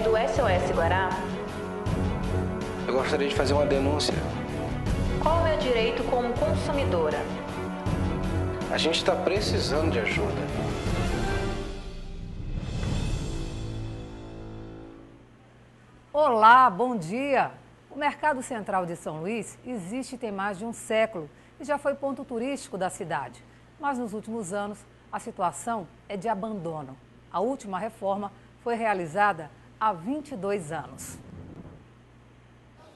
do SOS Guará? Eu gostaria de fazer uma denúncia. Qual o meu direito como consumidora? A gente está precisando de ajuda. Olá, bom dia! O Mercado Central de São Luís existe tem mais de um século e já foi ponto turístico da cidade. Mas nos últimos anos, a situação é de abandono. A última reforma foi realizada há 22 anos.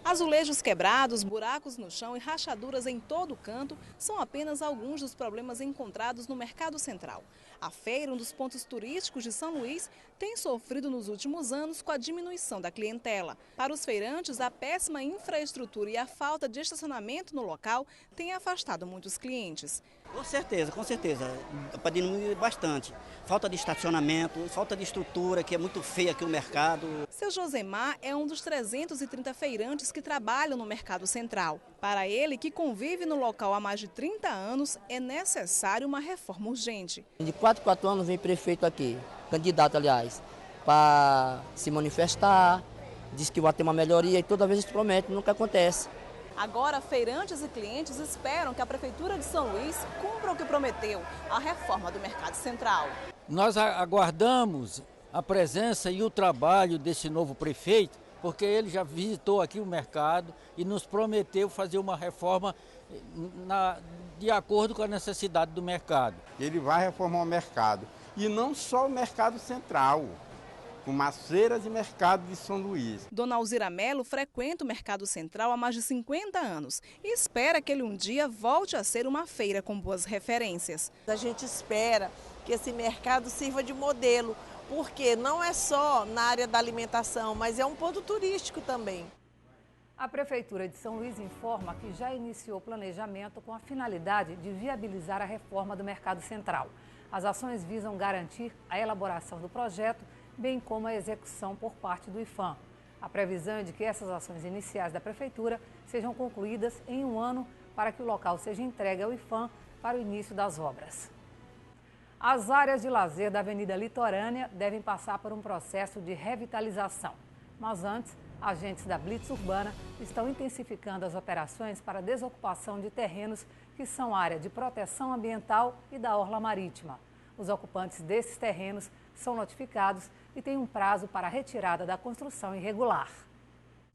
Azulejos quebrados, buracos no chão e rachaduras em todo o canto são apenas alguns dos problemas encontrados no Mercado Central. A feira, um dos pontos turísticos de São Luís, tem sofrido nos últimos anos com a diminuição da clientela. Para os feirantes, a péssima infraestrutura e a falta de estacionamento no local têm afastado muitos clientes. Com certeza, para diminuir bastante. Falta de estacionamento, falta de estrutura, que é muito feia aqui o mercado. Seu Josemar é um dos 330 feirantes que trabalham no Mercado Central. Para ele, que convive no local há mais de 30 anos, é necessário uma reforma urgente. De 4 em 4 anos vem prefeito aqui, candidato aliás, para se manifestar, diz que vai ter uma melhoria e toda vez eles prometem, nunca acontece. Agora, feirantes e clientes esperam que a Prefeitura de São Luís cumpra o que prometeu, a reforma do Mercado Central. Nós aguardamos a presença e o trabalho desse novo prefeito, porque ele já visitou aqui o mercado e nos prometeu fazer uma reforma de acordo com a necessidade do mercado. Ele vai reformar o mercado, e não só o Mercado Central, como as feiras e mercado de São Luís. Dona Alzira Melo frequenta o Mercado Central há mais de 50 anos e espera que ele um dia volte a ser uma feira com boas referências. A gente espera que esse mercado sirva de modelo, porque não é só na área da alimentação, mas é um ponto turístico também. A Prefeitura de São Luís informa que já iniciou o planejamento com a finalidade de viabilizar a reforma do Mercado Central. As ações visam garantir a elaboração do projeto, bem como a execução por parte do IPHAN. A previsão é de que essas ações iniciais da Prefeitura sejam concluídas em um ano para que o local seja entregue ao IPHAN para o início das obras. As áreas de lazer da Avenida Litorânea devem passar por um processo de revitalização. Mas antes, agentes da Blitz Urbana estão intensificando as operações para a desocupação de terrenos que são área de proteção ambiental e da orla marítima. Os ocupantes desses terrenos são notificados e têm um prazo para a retirada da construção irregular.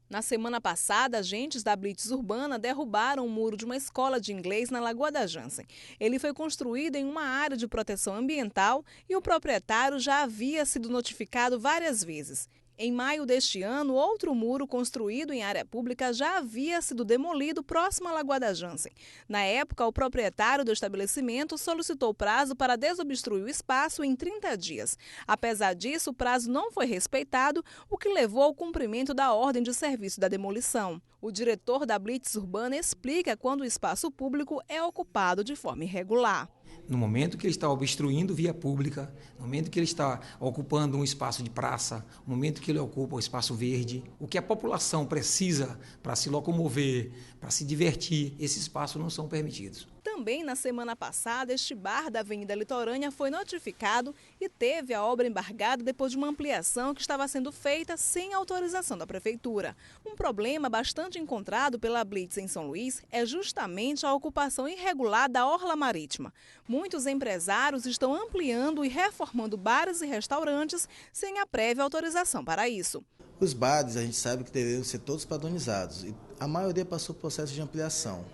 Na semana passada, agentes da Blitz Urbana derrubaram o muro de uma escola de inglês na Lagoa da Jansen. Ele foi construído em uma área de proteção ambiental e o proprietário já havia sido notificado várias vezes. Em maio deste ano, outro muro construído em área pública já havia sido demolido próximo à Lagoa da Jansen. Na época, o proprietário do estabelecimento solicitou prazo para desobstruir o espaço em 30 dias. Apesar disso, o prazo não foi respeitado, o que levou ao cumprimento da ordem de serviço da demolição. O diretor da Blitz Urbana explica quando o espaço público é ocupado de forma irregular. No momento que ele está obstruindo via pública, no momento que ele está ocupando um espaço de praça, no momento que ele ocupa um espaço verde, o que a população precisa para se locomover, para se divertir, esses espaços não são permitidos. Também na semana passada, este bar da Avenida Litorânea foi notificado e teve a obra embargada depois de uma ampliação que estava sendo feita sem autorização da Prefeitura. Um problema bastante encontrado pela Blitz em São Luís é justamente a ocupação irregular da orla marítima. Muitos empresários estão ampliando e reformando bares e restaurantes sem a prévia autorização para isso. Os bares, a gente sabe que deveriam ser todos padronizados e a maioria passou por processo de ampliação,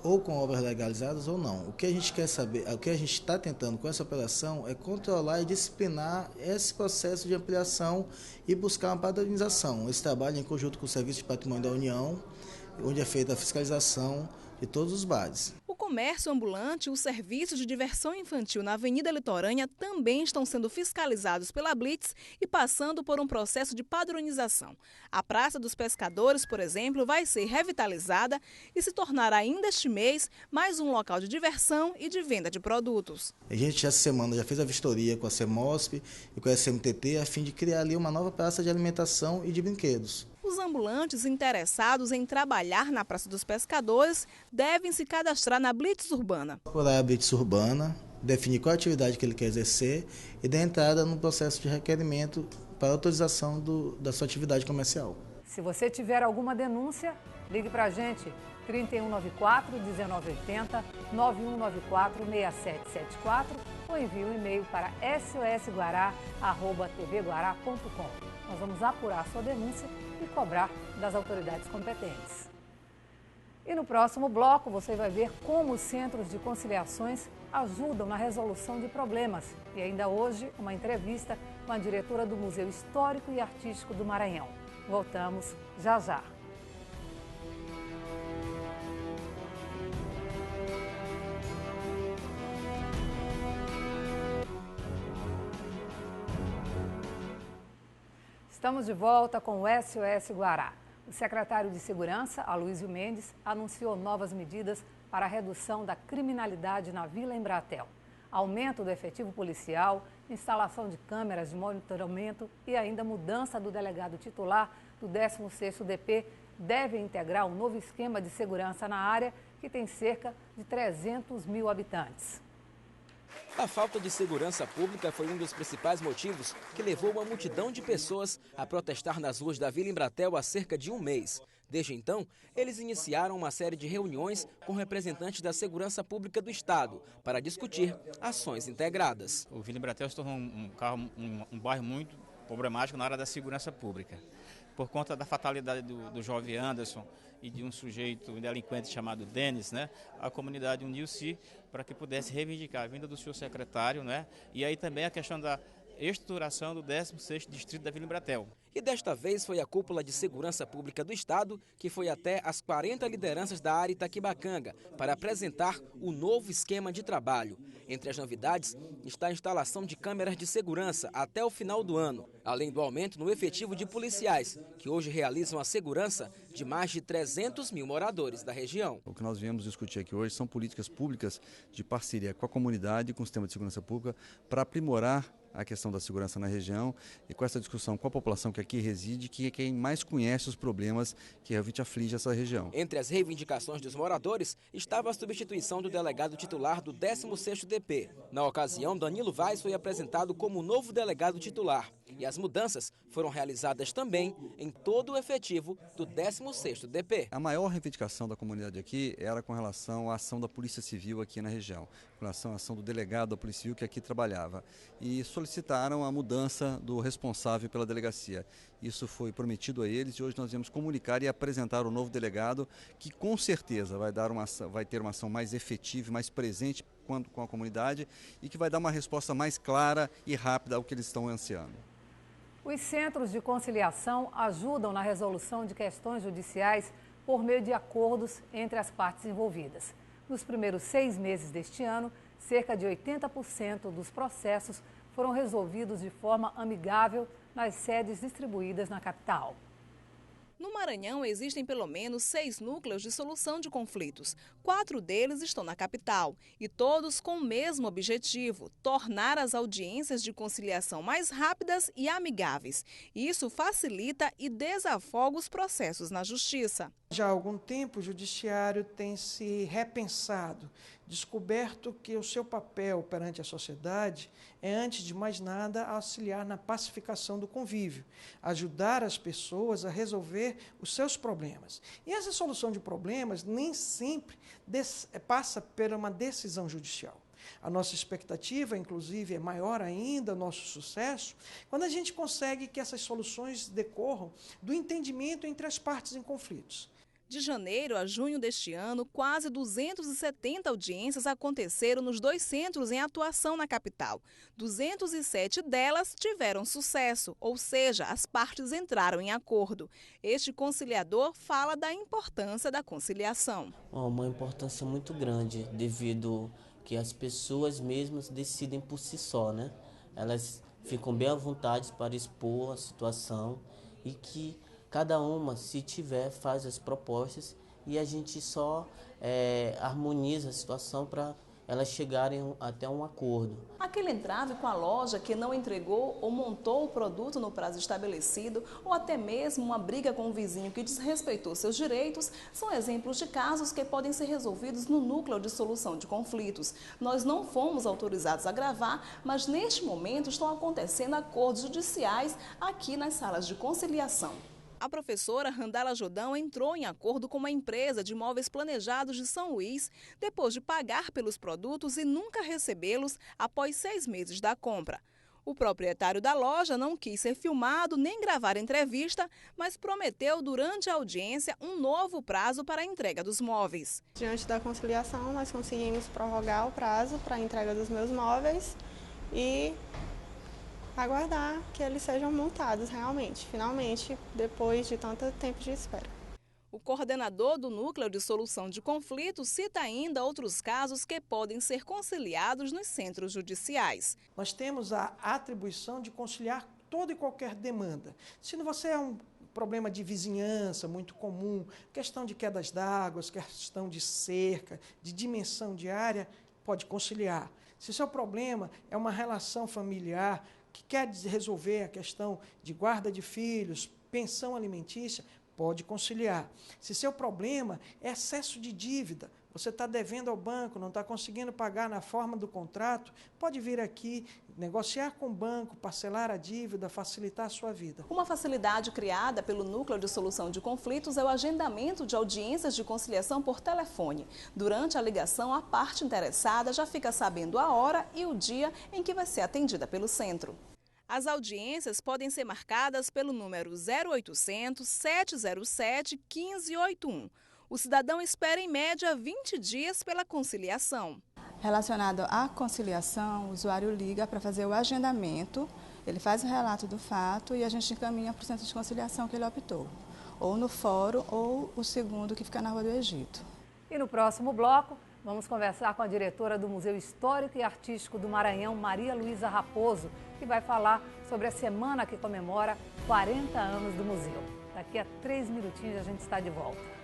ou com obras legalizadas ou não. O que a gente quer saber, o que a gente está tentando com essa operação é controlar e disciplinar esse processo de ampliação e buscar uma padronização. Esse trabalho em conjunto com o Serviço de Patrimônio da União, onde é feita a fiscalização de todos os bares. O comércio ambulante e o serviço de diversão infantil na Avenida Litorânea também estão sendo fiscalizados pela Blitz e passando por um processo de padronização. A Praça dos Pescadores, por exemplo, vai ser revitalizada e se tornará ainda este mês mais um local de diversão e de venda de produtos. A gente essa semana já fez a vistoria com a CEMOSP e com a SMTT a fim de criar ali uma nova praça de alimentação e de brinquedos. Os ambulantes interessados em trabalhar na Praça dos Pescadores devem se cadastrar na Blitz Urbana. Procurar a Blitz Urbana definir qual atividade que ele quer exercer e dar entrada no processo de requerimento para autorização da sua atividade comercial. Se você tiver alguma denúncia, ligue para a gente, 3194-1980, 9194-6774 ou envie um e-mail para sosguará@tvguará.com. Nós vamos apurar a sua denúncia e cobrar das autoridades competentes. E no próximo bloco você vai ver como os centros de conciliações ajudam na resolução de problemas. E ainda hoje, uma entrevista com a diretora do Museu Histórico e Artístico do Maranhão. Voltamos já já. Estamos de volta com o SOS Guará. O secretário de Segurança, Aloysio Mendes, anunciou novas medidas para a redução da criminalidade na Vila Embratel. Aumento do efetivo policial, instalação de câmeras de monitoramento e ainda mudança do delegado titular do 16º DP devem integrar um novo esquema de segurança na área que tem cerca de 300 mil habitantes. A falta de segurança pública foi um dos principais motivos que levou uma multidão de pessoas a protestar nas ruas da Vila Embratel há cerca de um mês. Desde então, eles iniciaram uma série de reuniões com representantes da segurança pública do Estado para discutir ações integradas. O Vila Embratel se tornou um bairro muito problemático na área da segurança pública. Por conta da fatalidade do jovem Anderson e de um sujeito, um delinquente chamado Denis, né, a comunidade uniu-se para que pudesse reivindicar a vinda do seu secretário, né, e aí também a questão da estruturação do 16º Distrito da Vila Embratel. E desta vez foi a Cúpula de Segurança Pública do Estado que foi até as 40 lideranças da área Itaquibacanga para apresentar o novo esquema de trabalho. Entre as novidades está a instalação de câmeras de segurança até o final do ano, além do aumento no efetivo de policiais, que hoje realizam a segurança de mais de 300 mil moradores da região. O que nós viemos discutir aqui hoje são políticas públicas de parceria com a comunidade e com o sistema de segurança pública para aprimorar a questão da segurança na região e com essa discussão com a população que aqui reside, que é quem mais conhece os problemas que realmente aflige essa região. Entre as reivindicações dos moradores estava a substituição do delegado titular do 16º DP. Na ocasião, Danilo Vaz foi apresentado como novo delegado titular e as mudanças foram realizadas também em todo o efetivo do 16º DP. A maior reivindicação da comunidade aqui era com relação à ação da Polícia Civil aqui na região, com relação à ação do delegado da Polícia Civil que aqui trabalhava. E solicitaram a mudança do responsável pela delegacia. Isso foi prometido a eles e hoje nós viemos comunicar e apresentar o novo delegado que com certeza vai ter uma ação mais efetiva, mais presente com a comunidade e que vai dar uma resposta mais clara e rápida ao que eles estão ansiando. Os centros de conciliação ajudam na resolução de questões judiciais por meio de acordos entre as partes envolvidas. Nos primeiros 6 meses deste ano, cerca de 80% dos processos foram resolvidos de forma amigável nas sedes distribuídas na capital. No Maranhão, existem pelo menos 6 núcleos de solução de conflitos. 4 deles estão na capital e todos com o mesmo objetivo: tornar as audiências de conciliação mais rápidas e amigáveis. Isso facilita e desafoga os processos na justiça. Já há algum tempo, o judiciário tem se repensado, descoberto que o seu papel perante a sociedade é, antes de mais nada, auxiliar na pacificação do convívio, ajudar as pessoas a resolver os seus problemas. E essa solução de problemas nem sempre passa por uma decisão judicial. A nossa expectativa, inclusive, é maior ainda, o nosso sucesso, quando a gente consegue que essas soluções decorram do entendimento entre as partes em conflitos. De janeiro a junho deste ano, quase 270 audiências aconteceram nos 2 centros em atuação na capital. 207 delas tiveram sucesso, ou seja, as partes entraram em acordo. Este conciliador fala da importância da conciliação. Uma importância muito grande, devido que as pessoas mesmas decidem por si só, né? Elas ficam bem à vontade para expor a situação e que cada uma, se tiver, faz as propostas e a gente só harmoniza a situação para elas chegarem até um acordo. Aquele entrave com a loja que não entregou ou montou o produto no prazo estabelecido, ou até mesmo uma briga com o vizinho que desrespeitou seus direitos, são exemplos de casos que podem ser resolvidos no núcleo de solução de conflitos. Nós não fomos autorizados a gravar, mas neste momento estão acontecendo acordos judiciais aqui nas salas de conciliação. A professora Randala Jordão entrou em acordo com uma empresa de móveis planejados de São Luís, depois de pagar pelos produtos e nunca recebê-los após 6 meses da compra. O proprietário da loja não quis ser filmado nem gravar entrevista, mas prometeu durante a audiência um novo prazo para a entrega dos móveis. Diante da conciliação, nós conseguimos prorrogar o prazo para a entrega dos meus móveis e aguardar que eles sejam montados realmente, finalmente, depois de tanto tempo de espera. O coordenador do Núcleo de Solução de Conflitos cita ainda outros casos que podem ser conciliados nos centros judiciais. Nós temos a atribuição de conciliar toda e qualquer demanda. Se você é um problema de vizinhança muito comum, questão de quedas d'água, questão de cerca, de dimensão de área, pode conciliar. Se seu problema é uma relação familiar, que quer resolver a questão de guarda de filhos, pensão alimentícia, pode conciliar. Se seu problema é excesso de dívida, você está devendo ao banco, não está conseguindo pagar na forma do contrato, pode vir aqui, negociar com o banco, parcelar a dívida, facilitar a sua vida. Uma facilidade criada pelo Núcleo de Solução de Conflitos é o agendamento de audiências de conciliação por telefone. Durante a ligação, a parte interessada já fica sabendo a hora e o dia em que vai ser atendida pelo centro. As audiências podem ser marcadas pelo número 0800 707 1581. O cidadão espera em média 20 dias pela conciliação. Relacionado à conciliação, o usuário liga para fazer o agendamento, ele faz o relato do fato e a gente encaminha para o centro de conciliação que ele optou, ou no fórum ou o segundo que fica na Rua do Egito. E no próximo bloco, vamos conversar com a diretora do Museu Histórico e Artístico do Maranhão, Maria Luísa Raposo, que vai falar sobre a semana que comemora 40 anos do museu. Daqui a 3 minutinhos a gente está de volta.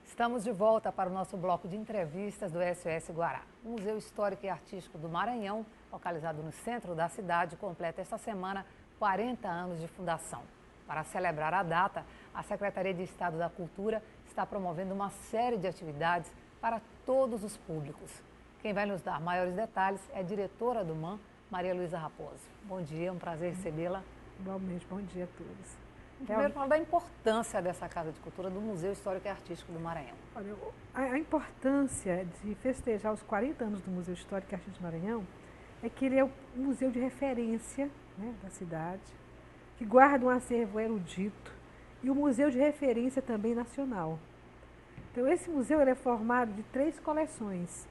Estamos de volta para o nosso bloco de entrevistas do SOS Guará. O Museu Histórico e Artístico do Maranhão, localizado no centro da cidade, completa esta semana 40 anos de fundação. Para celebrar a data, a Secretaria de Estado da Cultura está promovendo uma série de atividades para todos os públicos. Quem vai nos dar maiores detalhes é a diretora do MAN, Maria Luísa Raposo. Bom dia, é um prazer recebê-la. Igualmente, bom dia a todos. Primeiro, falar da importância dessa Casa de Cultura do Museu Histórico e Artístico do Maranhão. Olha, a importância de festejar os 40 anos do Museu Histórico e Artístico do Maranhão é que ele é um museu de referência, né, da cidade, que guarda um acervo erudito e um museu de referência também nacional. Então, esse museu ele é formado de 3 coleções,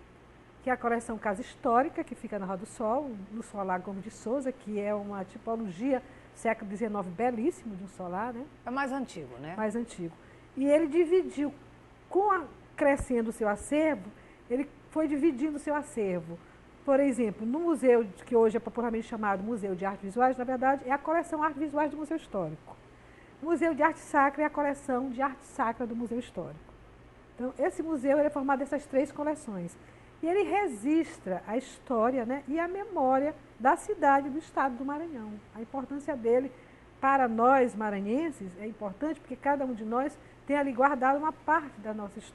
que é a coleção Casa Histórica, que fica na Rua do Sol, no Solar Gomes de Souza, que é uma tipologia século XIX belíssimo de um solar, né? É mais antigo, né? Mais antigo. E ele dividiu, crescendo o seu acervo, ele foi dividindo o seu acervo. Por exemplo, no museu que hoje é popularmente chamado Museu de Artes Visuais, na verdade, é a coleção Artes Visuais do Museu Histórico. O Museu de Arte Sacra é a coleção de Arte Sacra do Museu Histórico. Então, esse museu ele é formado dessas 3 coleções. E ele registra a história, né, e a memória da cidade do estado do Maranhão. A importância dele para nós maranhenses é importante porque cada um de nós tem ali guardado uma parte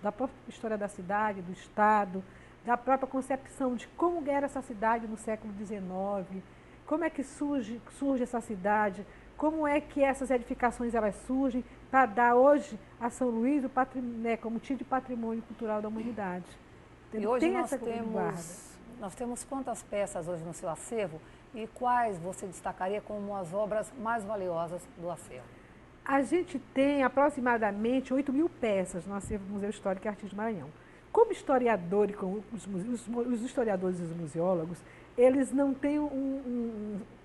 da própria história da cidade, do estado, da própria concepção de como era essa cidade no século XIX, como é que surge essa cidade, como é que essas edificações elas surgem para dar hoje a São Luís o como título de patrimônio cultural da humanidade. E hoje nós temos quantas peças hoje no seu acervo e quais você destacaria como as obras mais valiosas do acervo? A gente tem aproximadamente 8.000 peças no acervo do Museu Histórico e Artístico do Maranhão. Como historiador e como os historiadores e os museólogos, eles não têm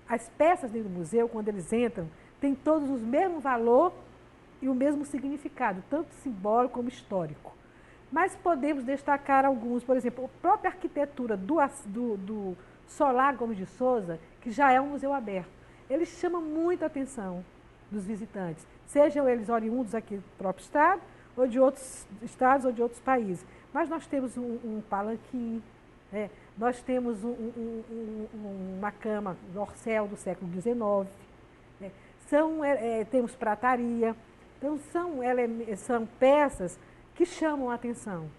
as peças dentro do museu, quando eles entram, têm todos o mesmo valor e o mesmo significado, tanto simbólico como histórico. mas podemos destacar alguns, por exemplo, a própria arquitetura do Solar Gomes de Souza, que já é um museu aberto. Ele chama muita atenção dos visitantes, sejam eles oriundos aqui do próprio estado, ou de outros estados, ou de outros países. Mas nós temos um palanquim, nós temos uma cama dorcel do século XIX, temos prataria. Então, são peças que chamam a atenção,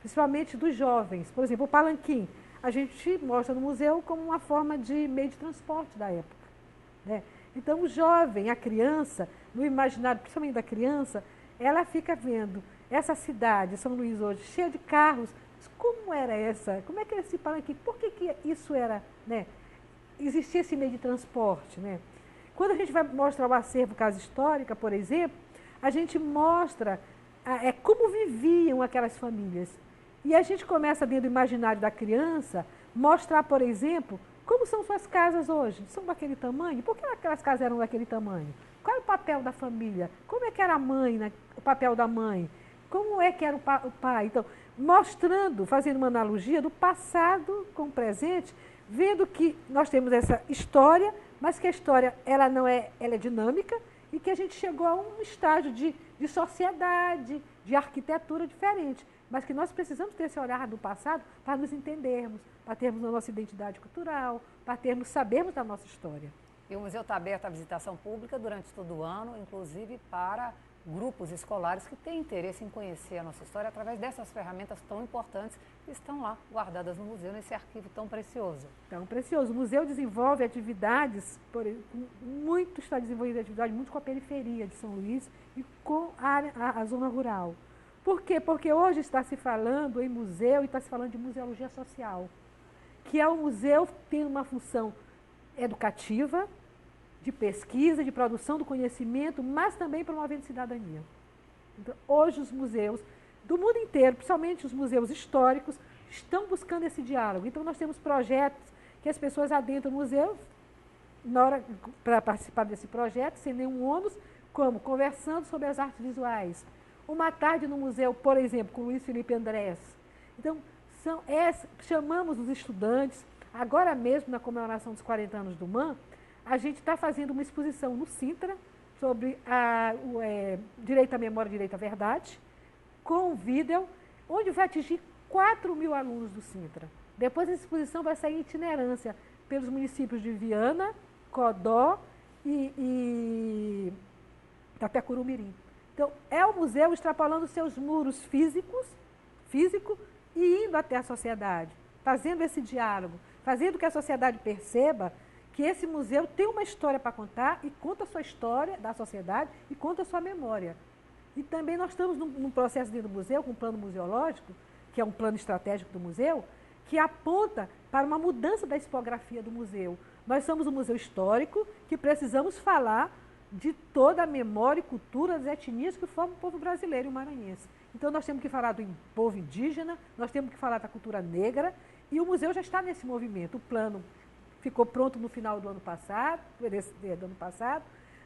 principalmente dos jovens. Por exemplo, o palanquim, a gente mostra no museu como uma forma de meio de transporte da época, né? Então, o jovem, a criança, no imaginário, principalmente da criança, ela fica vendo essa cidade, São Luís hoje, cheia de carros. Como era essa? Como é que era esse palanquim? Por que isso era, né? Existia esse meio de transporte, né? Quando a gente vai mostrar o acervo Casa Histórica, por exemplo, a gente mostra como viviam aquelas famílias. E a gente começa, dentro do imaginário da criança, mostrar, por exemplo, como são suas casas hoje. São daquele tamanho? Por que aquelas casas eram daquele tamanho? Qual era o papel da família? Como é que era a mãe, né? O papel da mãe? Como é que era o pai? Então, mostrando, fazendo uma analogia do passado com o presente, vendo que nós temos essa história, mas que a história ela é dinâmica e que a gente chegou a um estágio de sociedade, de arquitetura diferente, mas que nós precisamos ter esse olhar do passado para nos entendermos, para termos a nossa identidade cultural, para sabermos da nossa história. E o museu está aberto à visitação pública durante todo o ano, inclusive para grupos escolares que têm interesse em conhecer a nossa história através dessas ferramentas tão importantes que estão lá guardadas no museu, nesse arquivo tão precioso. Tão precioso. O museu desenvolve atividades, está desenvolvendo atividades muito com a periferia de São Luís e com a zona rural. Por quê? Porque hoje está se falando em museu e está se falando de museologia social, que é um museu que tem uma função educativa, de pesquisa, de produção do conhecimento, mas também promovendo cidadania. Então, hoje os museus do mundo inteiro, principalmente os museus históricos, estão buscando esse diálogo. Então, nós temos projetos que as pessoas adentram no museu para participar desse projeto, sem nenhum ônus, como conversando sobre as artes visuais. Uma tarde no museu, por exemplo, com Luiz Felipe Andrés. Então, chamamos os estudantes, agora mesmo na comemoração dos 40 anos do MAN, a gente está fazendo uma exposição no Sintra sobre direito à memória e direito à verdade, com vídeo, onde vai atingir 4.000 alunos do Sintra. Depois a exposição vai sair em itinerância pelos municípios de Viana, Codó e Itapecuru-Mirim. Então, é o museu extrapolando seus muros físico e indo até a sociedade, fazendo esse diálogo, fazendo que a sociedade perceba que esse museu tem uma história para contar e conta a sua história da sociedade e conta a sua memória. E também nós estamos num processo dentro do museu, com um plano museológico, que é um plano estratégico do museu, que aponta para uma mudança da expografia do museu. Nós somos um museu histórico que precisamos falar de toda a memória e cultura das etnias que formam o povo brasileiro e o maranhense. Então nós temos que falar do povo indígena, nós temos que falar da cultura negra, e o museu já está nesse movimento. O plano ficou pronto no final do ano passado,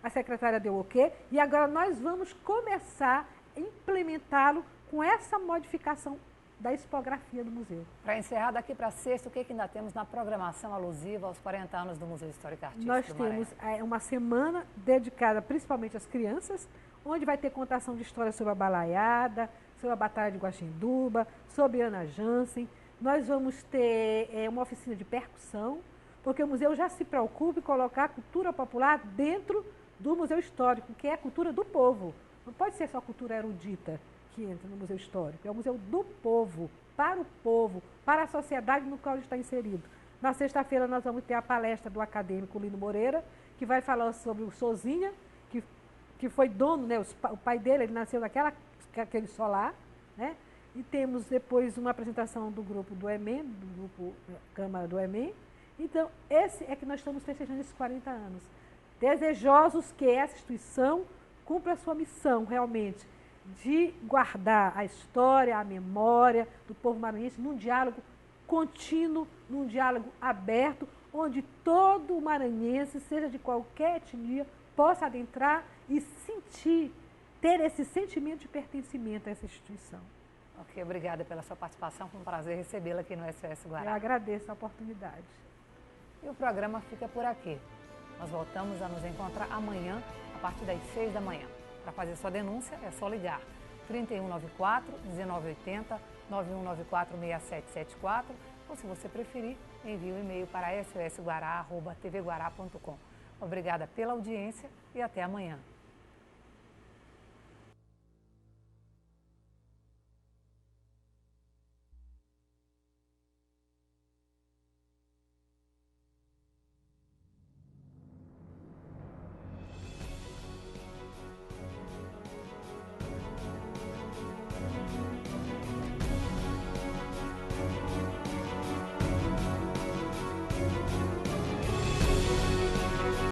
a secretária deu ok, e agora nós vamos começar a implementá-lo com essa modificação da expografia do museu. Para encerrar, daqui para sexta, o que ainda temos na programação alusiva aos 40 anos do Museu Histórico e Artístico Nós do Maranhão? temos uma semana dedicada principalmente às crianças, onde vai ter contação de histórias sobre a Balaiada, sobre a Batalha de Guaxinduba, sobre Ana Jansen. Nós vamos ter uma oficina de percussão, porque o museu já se preocupa em colocar a cultura popular dentro do museu histórico, que é a cultura do povo. Não pode ser só a cultura erudita que entra no museu histórico, é o museu do povo, para a sociedade no qual ele está inserido. Na sexta-feira nós vamos ter a palestra do acadêmico Lino Moreira, que vai falar sobre o Sozinha, que foi dono, né, o pai dele, ele nasceu naquele solar, né? E temos depois uma apresentação do grupo do EMEN, do grupo Câmara do EMEN. Então, esse é que nós estamos festejando esses 40 anos. Desejosos que essa instituição cumpra a sua missão, realmente, de guardar a história, a memória do povo maranhense num diálogo contínuo, num diálogo aberto, onde todo maranhense, seja de qualquer etnia, possa adentrar e ter esse sentimento de pertencimento a essa instituição. Ok, obrigada pela sua participação. Foi um prazer recebê-la aqui no SOS Guará. Eu agradeço a oportunidade. E o programa fica por aqui. Nós voltamos a nos encontrar amanhã, a partir das 6 da manhã. Para fazer sua denúncia, é só ligar 3194-1980, 9194-6774, ou se você preferir, envie um e-mail para sosguará@tvguará.com. Obrigada pela audiência e até amanhã.